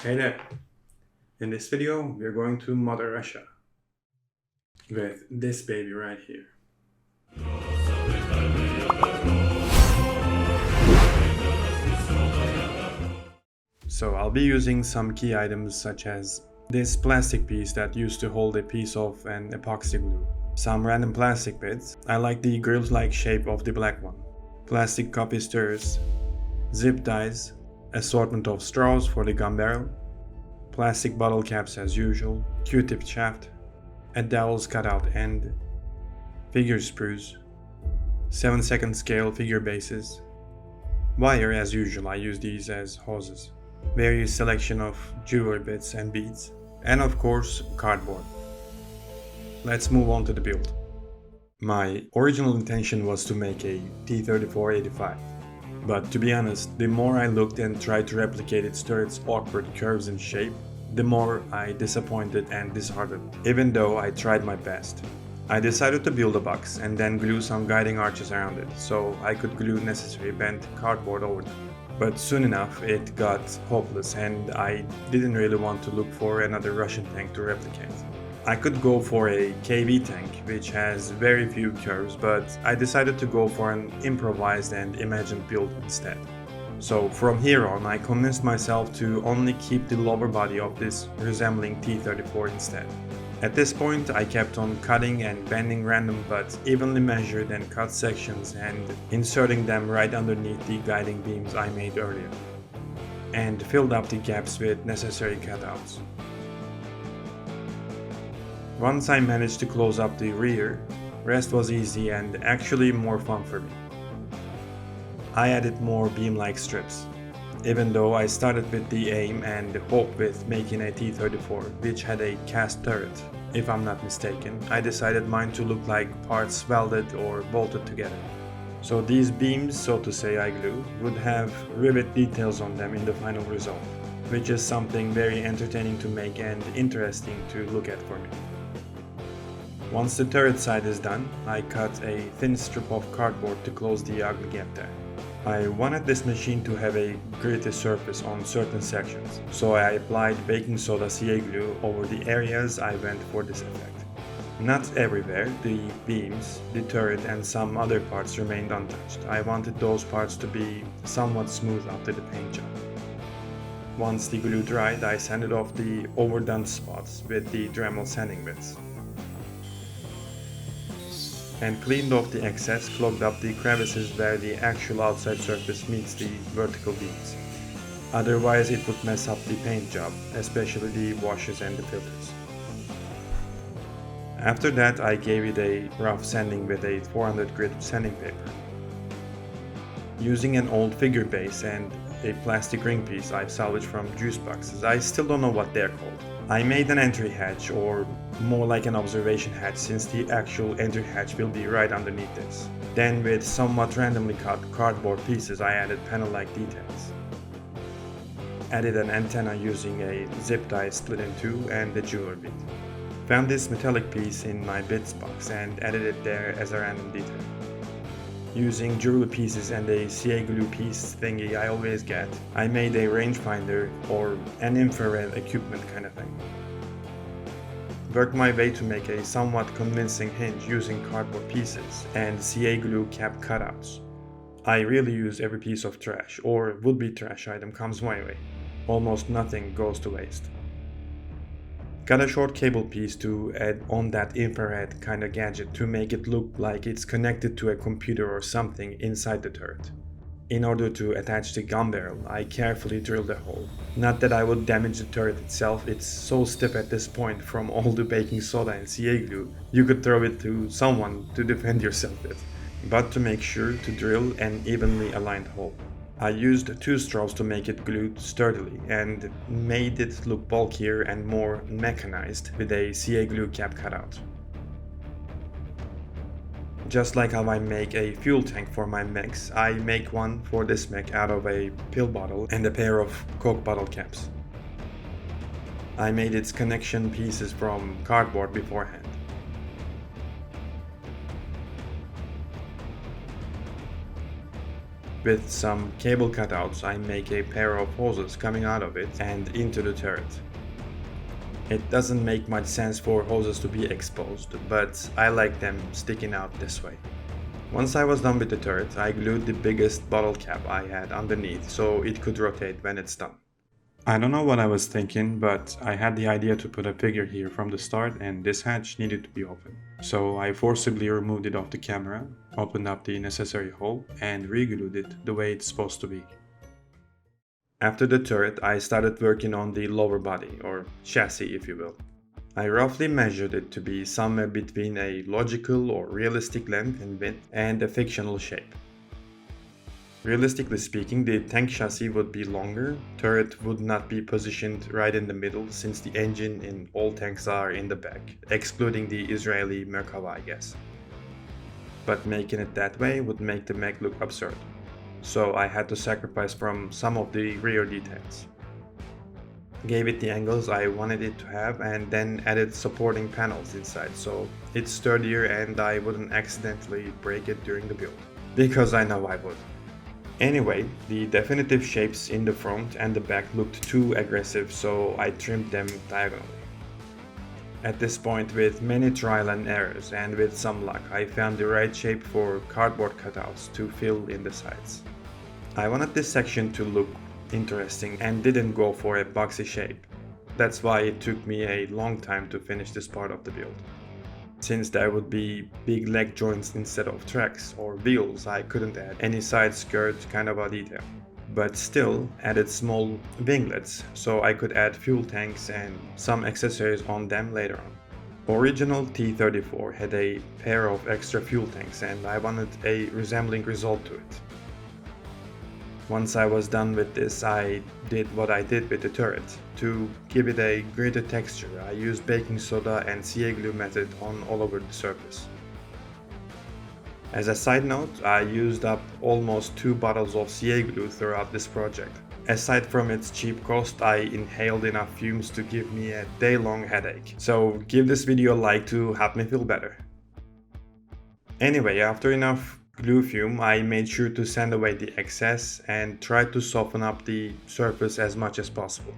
Hey there! In this video, we're going to Mother Russia with this baby right here. So I'll be using some key items such as this plastic piece that used to hold a piece of an epoxy glue, some random plastic bits, I like the grilled-like shape of the black one, plastic copy stirrers, zip ties, assortment of straws for the gun barrel, plastic bottle caps as usual, Q-tip shaft, a dowel's cutout end, figure sprues, 7-second scale figure bases, wire as usual, I use these as hoses, various selection of jewelry bits and beads, and of course cardboard. Let's move on to the build. My original intention was to make a T-34-85, but to be honest, the more I looked and tried to replicate its turret's awkward curves and shape, the more I disappointed and disheartened, even though I tried my best. I decided to build a box and then glue some guiding arches around it, so I could glue necessary bent cardboard over them. But soon enough it got hopeless and I didn't really want to look for another Russian tank to replicate. I could go for a KV tank, which has very few curves, but I decided to go for an improvised and imagined build instead. So from here on, I convinced myself to only keep the lower body of this resembling T-34 instead. At this point, I kept on cutting and bending random but evenly measured and cut sections and inserting them right underneath the guiding beams I made earlier, and filled up the gaps with necessary cutouts. Once I managed to close up the rear, rest was easy and actually more fun for me. I added more beam-like strips, even though I started with the aim and hope with making a T-34, which had a cast turret. If I'm not mistaken, I decided mine to look like parts welded or bolted together. So these beams, so to say I glue, would have rivet details on them in the final result, which is something very entertaining to make and interesting to look at for me. Once the turret side is done, I cut a thin strip of cardboard to close the ugly gap there. I wanted this machine to have a gritty surface on certain sections, so I applied baking soda CA glue over the areas I went for this effect. Not everywhere, the beams, the turret and some other parts remained untouched. I wanted those parts to be somewhat smooth after the paint job. Once the glue dried, I sanded off the overdone spots with the Dremel sanding bits, and cleaned off the excess, clogged up the crevices where the actual outside surface meets the vertical beams. Otherwise it would mess up the paint job, especially the washes and the filters. After that I gave it a rough sanding with a 400 grit sanding paper. Using an old figure base and a plastic ring piece I salvaged from juice boxes, I still don't know what they're called. I made an entry hatch, or more like an observation hatch since the actual entry hatch will be right underneath this. Then with somewhat randomly cut cardboard pieces I added panel-like details. Added an antenna using a zip tie split in two and a jeweler bead. Found this metallic piece in my bits box and added it there as a random detail. Using jeweler pieces and a CA glue piece thingy I always get, I made a rangefinder or an infrared equipment kind of thing. Worked my way to make a somewhat convincing hinge using cardboard pieces and CA glue cap cutouts. I really use every piece of trash or would-be trash item comes my way. Almost nothing goes to waste. Got a short cable piece to add on that infrared kind of gadget to make it look like it's connected to a computer or something inside the turret. In order to attach the gun barrel, I carefully drilled a hole. Not that I would damage the turret itself, it's so stiff at this point from all the baking soda and CA glue, you could throw it to someone to defend yourself with. But to make sure to drill an evenly aligned hole. I used 2 straws to make it glued sturdily and made it look bulkier and more mechanized with a CA glue cap cutout. Just like how I make a fuel tank for my mechs, I make one for this mech out of a pill bottle and a pair of Coke bottle caps. I made its connection pieces from cardboard beforehand. With some cable cutouts, I make a pair of hoses coming out of it and into the turret. It doesn't make much sense for hoses to be exposed, but I like them sticking out this way. Once I was done with the turret, I glued the biggest bottle cap I had underneath so it could rotate when it's done. I don't know what I was thinking, but I had the idea to put a figure here from the start and this hatch needed to be open. So I forcibly removed it off the camera, opened up the necessary hole and re-glued it the way it's supposed to be. After the turret, I started working on the lower body, or chassis if you will. I roughly measured it to be somewhere between a logical or realistic length and width and a fictional shape. Realistically speaking, the tank chassis would be longer, turret would not be positioned right in the middle since the engine in all tanks are in the back, excluding the Israeli Merkava I guess. But making it that way would make the mech look absurd. So I had to sacrifice from some of the rear details. Gave it the angles I wanted it to have and then added supporting panels inside so it's sturdier and I wouldn't accidentally break it during the build. Because I know I would. Anyway, the definitive shapes in the front and the back looked too aggressive so I trimmed them diagonally. At this point, with many trial and errors and with some luck, I found the right shape for cardboard cutouts to fill in the sides. I wanted this section to look interesting and didn't go for a boxy shape. That's why it took me a long time to finish this part of the build. Since there would be big leg joints instead of tracks or wheels, I couldn't add any side skirt kind of a detail. But still added small winglets so I could add fuel tanks and some accessories on them later on. Original T-34 had a pair of extra fuel tanks and I wanted a resembling result to it. Once I was done with this, I did what I did with the turret. To give it a greater texture, I used baking soda and CA glue method on all over the surface. As a side note, I used up almost 2 bottles of CA glue throughout this project. Aside from its cheap cost, I inhaled enough fumes to give me a day-long headache. So give this video a like to help me feel better. Anyway, after enough glue fume, I made sure to sand away the excess and tried to soften up the surface as much as possible.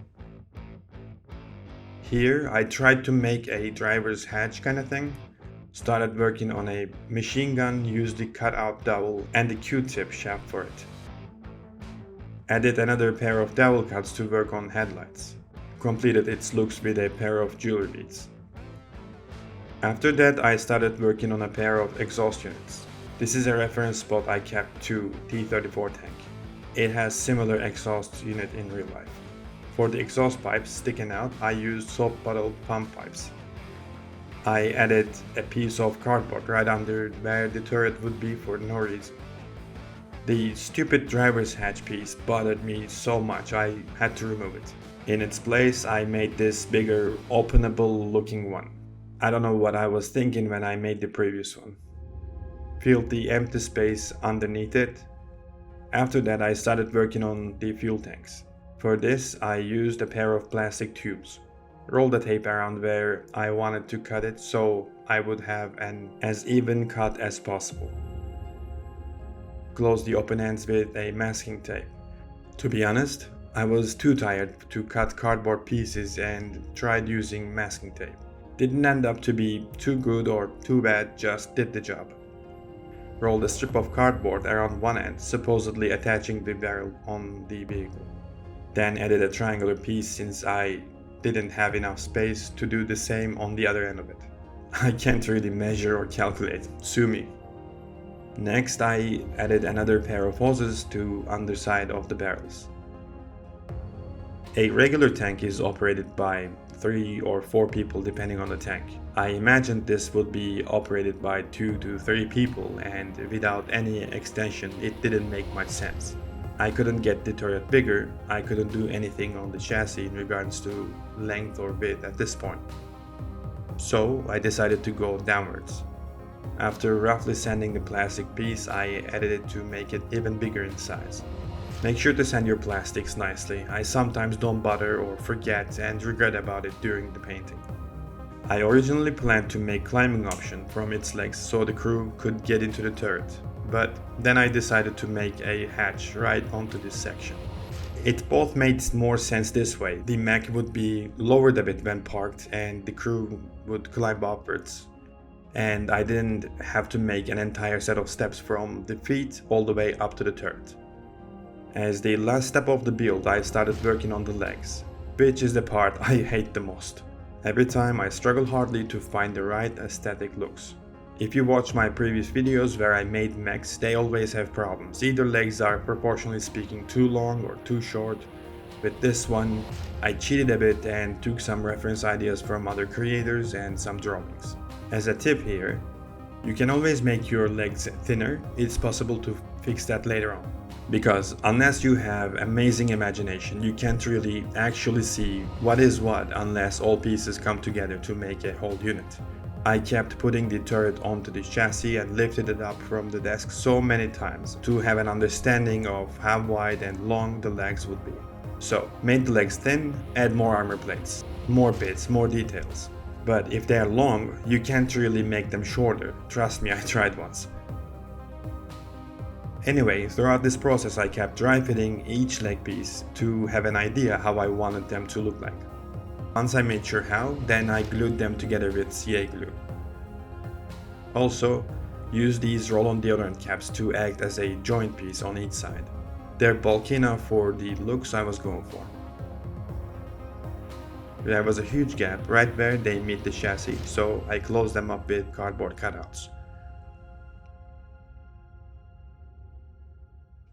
Here, I tried to make a driver's hatch kind of thing. Started working on a machine gun, used the cutout dowel and the Q-tip shaft for it. Added another pair of dowel cuts to work on headlights. Completed its looks with a pair of jeweler beads. After that, I started working on a pair of exhaust units. This is a reference spot I kept to T-34 tank. It has similar exhaust unit in real life. For the exhaust pipes sticking out, I used soap bottle pump pipes. I added a piece of cardboard right under where the turret would be for no reason. The stupid driver's hatch piece bothered me so much I had to remove it. In its place, I made this bigger, openable looking one. I don't know what I was thinking when I made the previous one. Filled the empty space underneath it. After that, I started working on the fuel tanks. For this, I used a pair of plastic tubes. Rolled the tape around where I wanted to cut it so I would have an as even cut as possible. Closed the open ends with a masking tape. To be honest, I was too tired to cut cardboard pieces and tried using masking tape. Didn't end up to be too good or too bad, just did the job. Rolled a strip of cardboard around one end, supposedly attaching the barrel on the vehicle. Then added a triangular piece since I didn't have enough space to do the same on the other end of it. I can't really measure or calculate, sue me. Next, I added another pair of hoses to underside of the barrels. A regular tank is operated by 3 or 4 people depending on the tank. I imagined this would be operated by 2 to 3 people, and without any extension it didn't make much sense. I couldn't get the turret bigger, I couldn't do anything on the chassis in regards to length or width at this point. So I decided to go downwards. After roughly sanding the plastic piece, I added it to make it even bigger in size. Make sure to sand your plastics nicely. I sometimes don't bother or forget and regret about it during the painting. I originally planned to make climbing option from its legs so the crew could get into the turret. but then I decided to make a hatch right onto this section. It both made more sense this way. The mech would be lowered a bit when parked and the crew would climb upwards. And I didn't have to make an entire set of steps from the feet all the way up to the turret. As the last step of the build, I started working on the legs, which is the part I hate the most. Every time I struggle hardly to find the right aesthetic looks. If you watch my previous videos where I made mechs, they always have problems. Either legs are proportionally speaking too long or too short. With this one, I cheated a bit and took some reference ideas from other creators and some drawings. As a tip here, you can always make your legs thinner. It's possible to fix that later on. Because unless you have amazing imagination, you can't really actually see what is what unless all pieces come together to make a whole unit. I kept putting the turret onto the chassis and lifted it up from the desk so many times to have an understanding of how wide and long the legs would be. So, made the legs thin, add more armor plates, more bits, more details. But if they are long, you can't really make them shorter. Trust me, I tried once. Anyway, throughout this process I kept dry fitting each leg piece to have an idea how I wanted them to look like. Once I made sure how, then I glued them together with CA glue. Also, use these roll-on deodorant caps to act as a joint piece on each side. They're bulky enough for the looks I was going for. There was a huge gap right where they meet the chassis, so I closed them up with cardboard cutouts.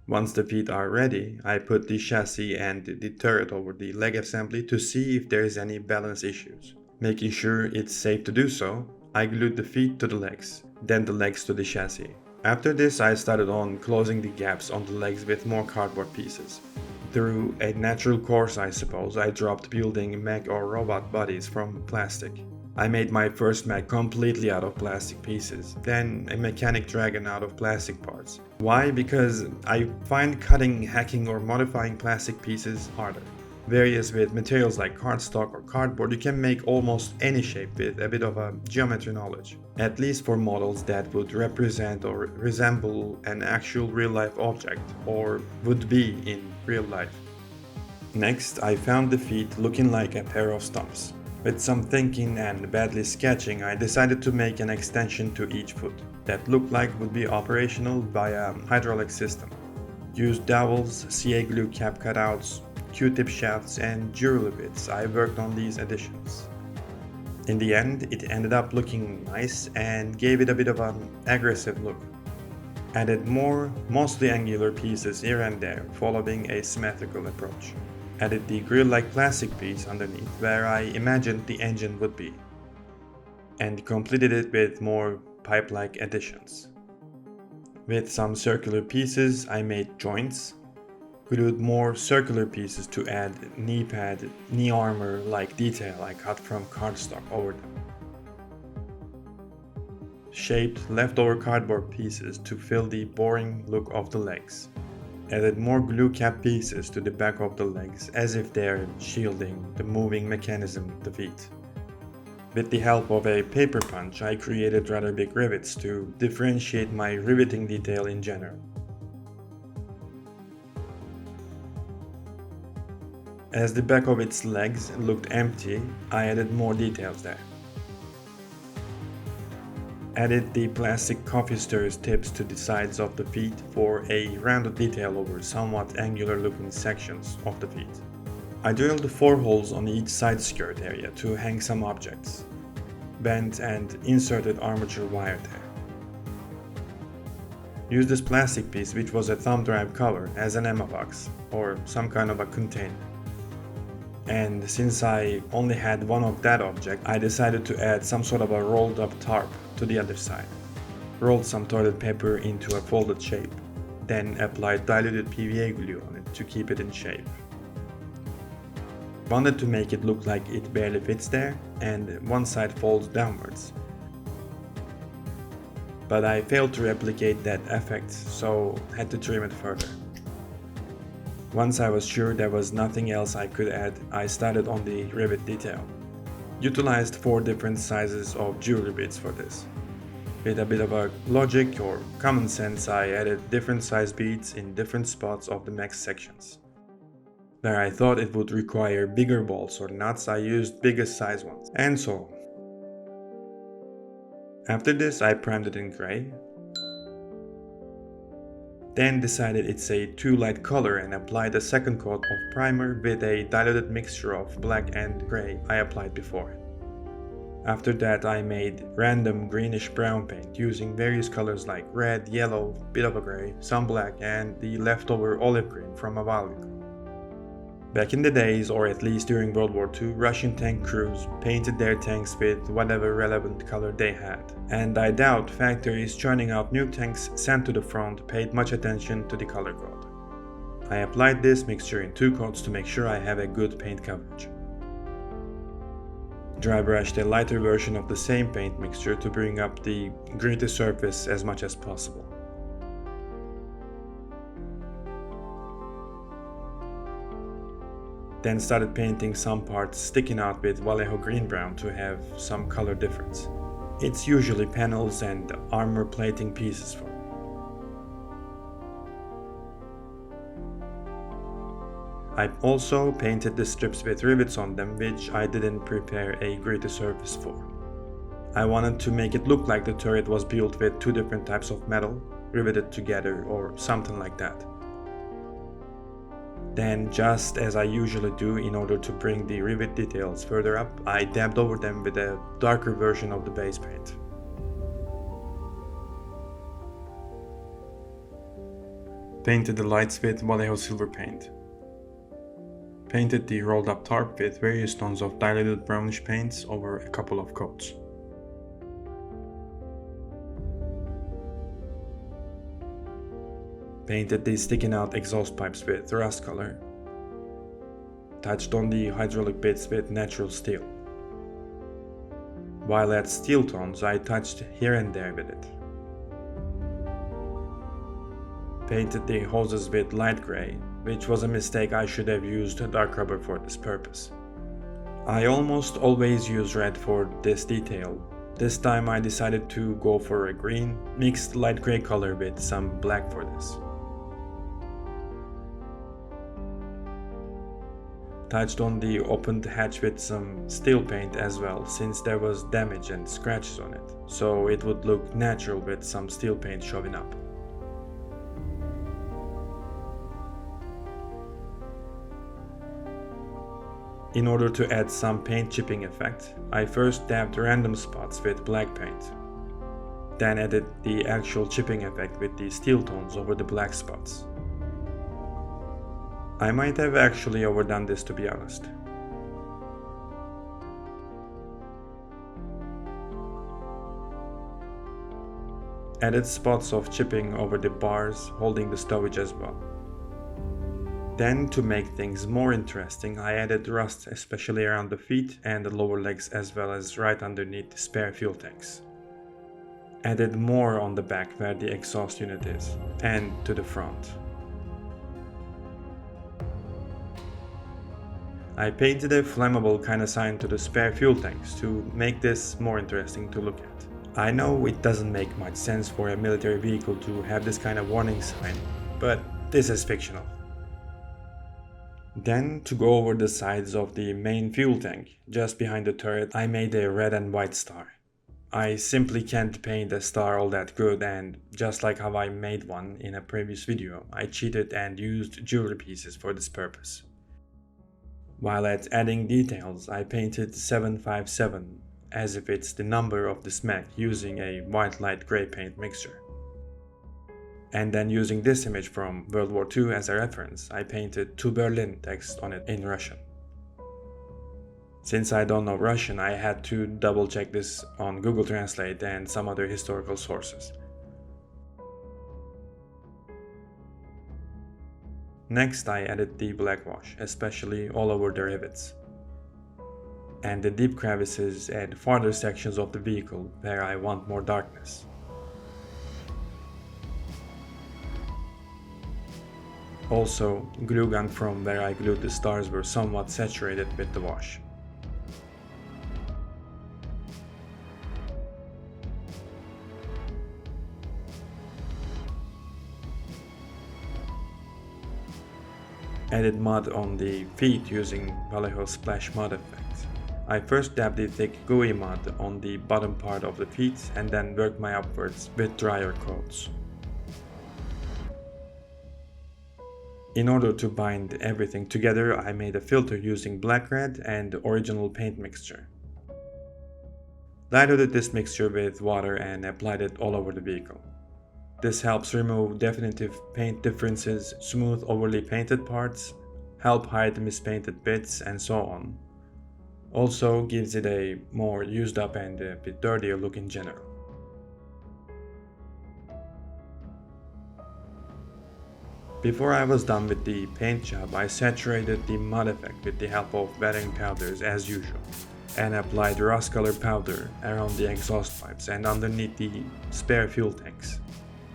Once the feet are ready, I put the chassis and the turret over the leg assembly to see if there is any balance issues. Making sure it's safe to do so, I glued the feet to the legs, then the legs to the chassis. After this, I started on closing the gaps on the legs with more cardboard pieces. Through a natural course, I suppose, I dropped building mech or robot bodies from plastic. I made my first mech completely out of plastic pieces, then a mechanic dragon out of plastic parts. Why? Because I find cutting, hacking or modifying plastic pieces harder. Whereas with materials like cardstock or cardboard, you can make almost any shape with a bit of a geometry knowledge. At least for models that would represent or resemble an actual real-life object, or would be in real life. Next, I found the feet looking like a pair of stumps. With some thinking and badly sketching, I decided to make an extension to each foot that looked like would be operational by a hydraulic system. Used dowels, CA glue cap cutouts, Q-tip shafts and jewerly bits. I worked on these additions. In the end, it ended up looking nice and gave it a bit of an aggressive look. Added more, mostly angular pieces here and there, following a symmetrical approach. Added the grill-like plastic piece underneath where I imagined the engine would be, and completed it with more pipe-like additions. With some circular pieces, I made joints, glued more circular pieces to add knee pad, knee armor-like detail I cut from cardstock over them. Shaped leftover cardboard pieces to fill the boring look of the legs. Added more glue cap pieces to the back of the legs as if they're shielding the moving mechanism of the feet. With the help of a paper punch, I created rather big rivets to differentiate my riveting detail in general. As the back of its legs looked empty, I added more details there. Added the plastic coffee stirrers tips to the sides of the feet for a rounded detail over somewhat angular looking sections of the feet. I drilled 4 holes on each side skirt area to hang some objects. Bent and inserted armature wire there. Used this plastic piece, which was a thumb drive cover, as an ammo box or some kind of a container. And since I only had one of that object, I decided to add some sort of a rolled up tarp to the other side. Rolled some toilet paper into a folded shape, then applied diluted PVA glue on it to keep it in shape. Wanted to make it look like it barely fits there and one side folds downwards. But I failed to replicate that effect, so had to trim it further. Once I was sure there was nothing else I could add, I started on the rivet detail. Utilized 4 different sizes of jeweler bits for this. With a bit of a logic or common sense, I added different size beads in different spots of the Mech sections. Where I thought it would require bigger bolts or nuts, I used biggest size ones, and so on. After this, I primed it in gray, then decided it's a too light color and applied a second coat of primer with a diluted mixture of black and gray I applied before. After that, I made random greenish brown paint using various colors like red, yellow, bit of a gray, some black, and the leftover olive green from a while ago. Back in the days, or at least during World War II, Russian tank crews painted their tanks with whatever relevant color they had, and I doubt factories churning out new tanks sent to the front paid much attention to the color code. I applied this mixture in 2 coats to make sure I have a good paint coverage. Dry brushed a lighter version of the same paint mixture to bring up the gritty surface as much as possible. Then started painting some parts sticking out with Vallejo green brown to have some color difference. It's usually panels and armor plating pieces for me. I also painted the strips with rivets on them, which I didn't prepare a gritty surface for. I wanted to make it look like the turret was built with 2 different types of metal, riveted together or something like that. Then, just as I usually do in order to bring the rivet details further up, I dabbed over them with a darker version of the base paint. Painted the lights with Vallejo silver paint. Painted the rolled up tarp with various tones of diluted brownish paints over a couple of coats. Painted the sticking out exhaust pipes with rust color. Touched on the hydraulic bits with natural steel. While at steel tones, I touched here and there with it. Painted the hoses with light gray, which was a mistake. I should have used dark rubber for this purpose. I almost always use red for this detail. This time I decided to go for a green, mixed light gray color with some black for this. Touched on the opened hatch with some steel paint as well, since there was damage and scratches on it, so it would look natural with some steel paint showing up. In order to add some paint chipping effect, I first dabbed random spots with black paint, then added the actual chipping effect with the steel tones over the black spots. I might have actually overdone this, to be honest. Added spots of chipping over the bars holding the stowage as well. Then, to make things more interesting, I added rust especially around the feet and the lower legs, as well as right underneath the spare fuel tanks. Added more on the back where the exhaust unit is, and to the front. I painted a flammable kind of sign to the spare fuel tanks to make this more interesting to look at. I know it doesn't make much sense for a military vehicle to have this kind of warning sign, but this is fictional. Then, to go over the sides of the main fuel tank, just behind the turret, I made a red and white star. I simply can't paint a star all that good, and just like how I made one in a previous video, I cheated and used jewelry pieces for this purpose. While at adding details, I painted 757 as if it's the number of this mech using a white light gray paint mixture. And then using this image from World War II as a reference, I painted "To Berlin" text on it in Russian. Since I don't know Russian, I had to double check this on Google Translate and some other historical sources. Next, I added the black wash, especially all over the rivets, and the deep crevices and farther sections of the vehicle where I want more darkness. Also, glue gun from where I glued the stars were somewhat saturated with the wash. Added mud on the feet using Vallejo splash mud effect. I first dabbed the thick gooey mud on the bottom part of the feet and then worked my upwards with drier coats. In order to bind everything together, I made a filter using black red and original paint mixture. Diluted this mixture with water and applied it all over the vehicle. This helps remove definitive paint differences, smooth overly painted parts, help hide mispainted bits, and so on. Also gives it a more used up and a bit dirtier look in general. Before I was done with the paint job, I saturated the mud effect with the help of weathering powders as usual, and applied rust color powder around the exhaust pipes and underneath the spare fuel tanks.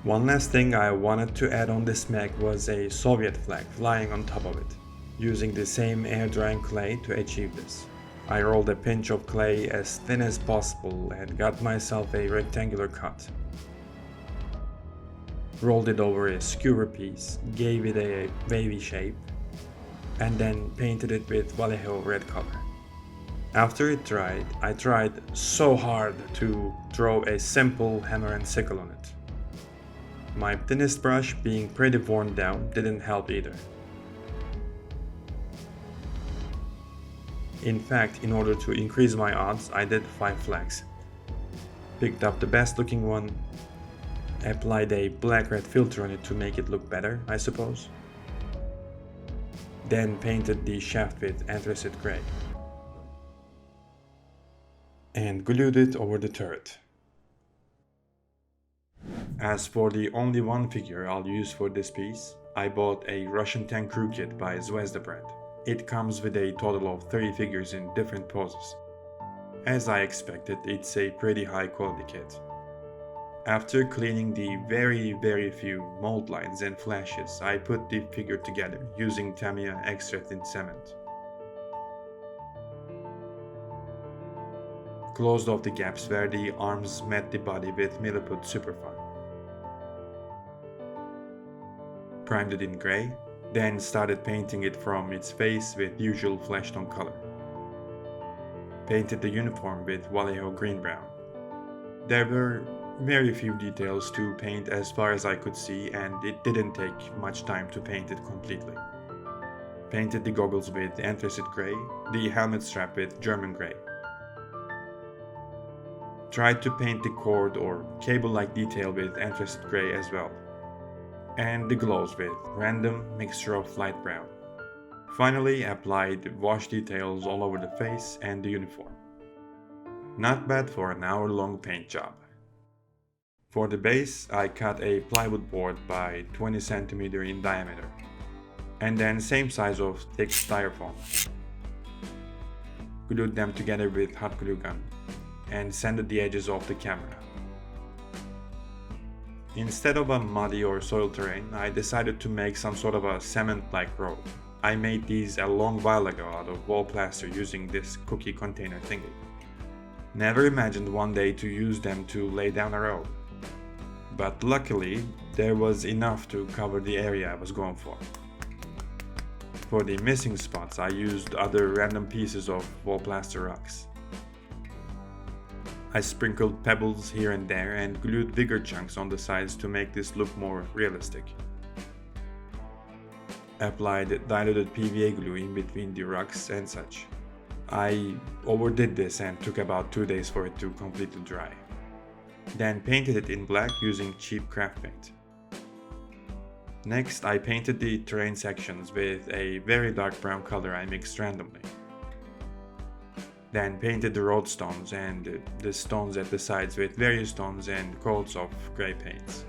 One last thing I wanted to add on this Mech was a Soviet flag flying on top of it, using the same air drying clay to achieve this. I rolled a pinch of clay as thin as possible and got myself a rectangular cut. Rolled it over a skewer piece, gave it a wavy shape, and then painted it with Vallejo red color. After it dried, I tried so hard to draw a simple hammer and sickle on it. My thinnest brush, being pretty worn down, didn't help either. In fact, in order to increase my odds, I did 5 flags. Picked up the best looking one, applied a black-red filter on it to make it look better, I suppose. Then painted the shaft with anthracite gray. And glued it over the turret. As for the only one figure I'll use for this piece, I bought a Russian tank crew kit by Zvezda brand. It comes with a total of 30 figures in different poses. As I expected, it's a pretty high quality kit. After cleaning the very few mold lines and flashes, I put the figure together using Tamiya extra thin cement. Closed off the gaps where the arms met the body with Milliput Superfine. Primed it in grey, then started painting it from its face with usual flesh tone color. Painted the uniform with Vallejo green-brown. There were very few details to paint as far as I could see, and it didn't take much time to paint it completely. Painted the goggles with anthracite grey, the helmet strap with German grey. Tried to paint the cord or cable-like detail with anthracite grey as well. And the gloves with random mixture of light brown. Finally applied wash details all over the face and the uniform. Not bad for an hour-long paint job. For the base, I cut a plywood board by 20 cm in diameter, and then same size of thick styrofoam. Glued them together with hot glue gun, and sanded the edges of the camera. Instead of a muddy or soil terrain, I decided to make some sort of a cement-like road. I made these a long while ago out of wall plaster using this cookie container thingy. Never imagined one day to use them to lay down a road. But luckily, there was enough to cover the area I was going for. For the missing spots, I used other random pieces of wall plaster rocks. I sprinkled pebbles here and there and glued bigger chunks on the sides to make this look more realistic. Applied diluted PVA glue in between the rocks and such. I overdid this and took about 2 days for it to completely dry. Then painted it in black using cheap craft paint. Next, I painted the terrain sections with a very dark brown color I mixed randomly. Then painted the road stones and the stones at the sides with various tones and coats of grey paints.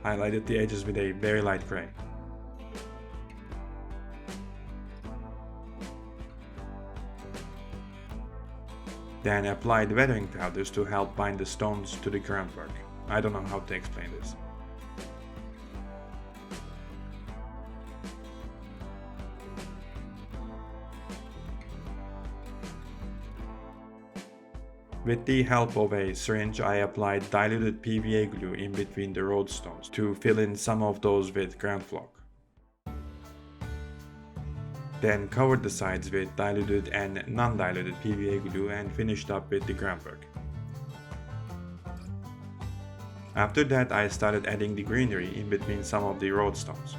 Highlighted the edges with a very light grey. Then applied weathering powders to help bind the stones to the groundwork. I don't know how to explain this. With the help of a syringe, I applied diluted PVA glue in between the road stones to fill in some of those with ground flock. Then covered the sides with diluted and non-diluted PVA glue and finished up with the groundwork. After that, I started adding the greenery in between some of the road stones.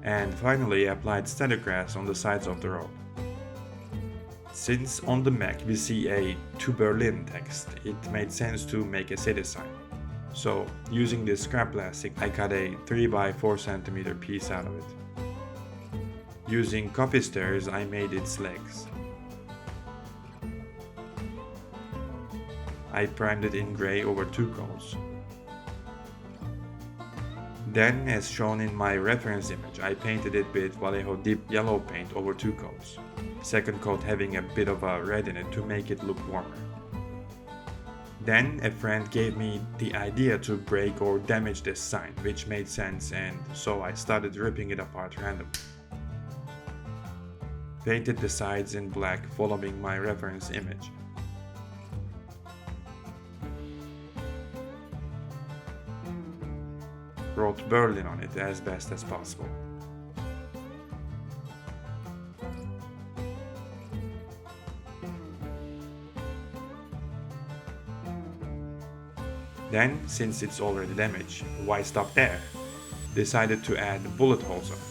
And finally applied static grass on the sides of the road. Since on the Mech we see a "To Berlin" text, it made sense to make a city sign. So, using this scrap plastic, I cut a 3x4 cm piece out of it. Using copy stairs, I made its legs. I primed it in gray over 2 coats. Then, as shown in my reference image, I painted it with Vallejo deep yellow paint over 2 coats. Second coat having a bit of a red in it to make it look warmer. Then a friend gave me the idea to break or damage this sign, which made sense, and so I started ripping it apart randomly. Painted the sides in black following my reference image. Wrote Berlin on it as best as possible. Then, since it's already damaged, why stop there? Decided to add bullet holes on it.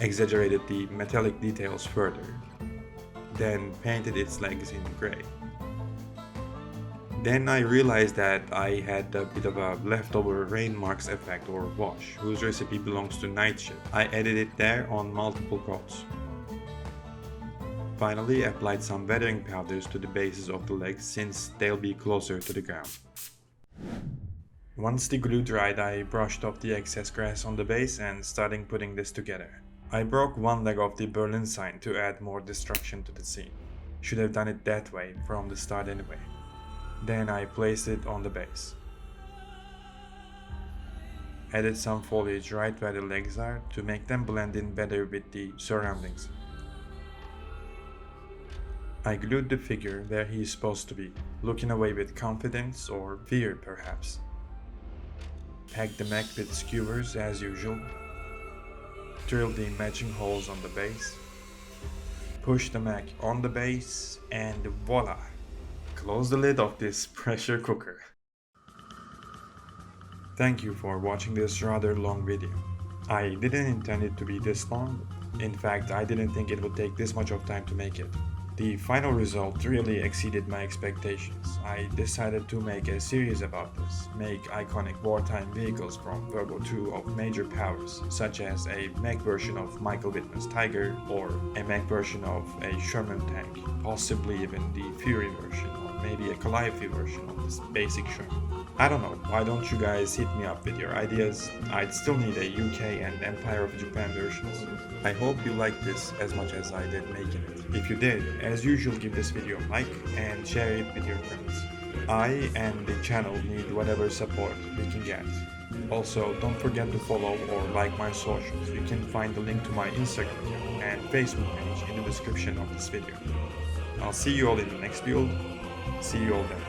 Exaggerated the metallic details further. Then painted its legs in gray. Then I realized that I had a bit of a leftover rain marks effect or wash, whose recipe belongs to Night Shift. I added it there on multiple coats. Finally, applied some weathering powders to the bases of the legs since they'll be closer to the ground. Once the glue dried, I brushed off the excess grass on the base and started putting this together. I broke one leg of the Berlin sign to add more destruction to the scene. Should have done it that way from the start anyway. Then I placed it on the base. Added some foliage right where the legs are to make them blend in better with the surroundings. I glued the figure where he is supposed to be, looking away with confidence or fear perhaps. Pegged the Mech with skewers as usual. Drilled the matching holes on the base. Pushed the Mech on the base and voila! Close the lid of this pressure cooker. Thank you for watching this rather long video. I didn't intend it to be this long. In fact, I didn't think it would take this much of time to make it. The final result really exceeded my expectations. I decided to make a series about this, make iconic wartime vehicles from WW2 of major powers, such as a Mech version of Michael Wittmann's Tiger, or a Mech version of a Sherman tank, possibly even the Fury version, or maybe a Calliope version of this basic Sherman. I don't know, why don't you guys hit me up with your ideas? I'd still need a UK and Empire of Japan versions. I hope you liked this as much as I did making it. If you did, as usual, give this video a like and share it with your friends. I and the channel need whatever support we can get. Also, don't forget to follow or like my socials. You can find the link to my Instagram account and Facebook page in the description of this video. I'll see you all in the next build. See you all then.